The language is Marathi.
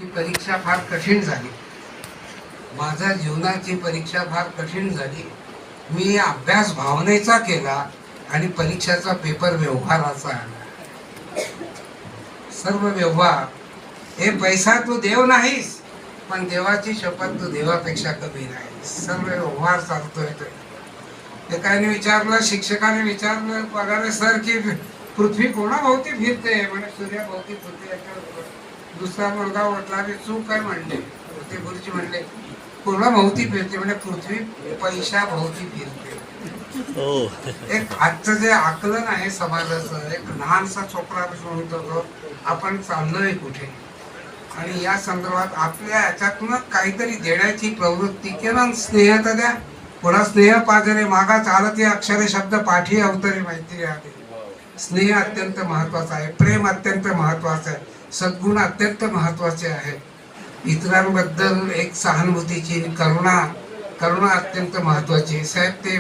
ही परीक्षा फार कठीण झाली. माझ्या जीवनाची परीक्षा फार कठीण झाली. मी अभ्यास भावनेचा केला आणि परीक्षेचा पेपर व्यवहाराचा आला. सर्व व्यवहार हे पैसा तू देव नाहीस, पण देवाची शपथ तू देवापेक्षा कमी नाहीस. सर्व व्यवहार चालतोय. एकाने विचारलं, शिक्षकाने विचारलं पगारे सर की पृथ्वी कोणाभोवती फिरते? म्हणजे सूर्याभोवती फिरते. दुसरा मुलगा म्हटला मी चूक काय म्हणले. ते गुरुजी म्हणले कोणाभोवती फिरते? म्हणजे पृथ्वी पैशाभोवती फिरते. एक आजचं जे आकलन आहे समाजाचं, एक लहानसा चोपडा म्हणतो आपण चाललोय कुठे, आणि या संदर्भात आपल्या याच्यातून काहीतरी देण्याची प्रवृत्ती किंवा स्नेह तर द्या. पुन्हा स्नेह पाजरे मागा चालते अक्षरे शब्द पाठी अवतरे मैत्री आहे. स्नेह अत्यंत महत्वाचा आहे, प्रेम अत्यंत महत्वाचं आहे, सद्गुण अत्यंत महत्वाचे आहे. इतरांबद्दल एक सहानुभूतीची करुणा अत्यंत महत्वाची. साहेब ते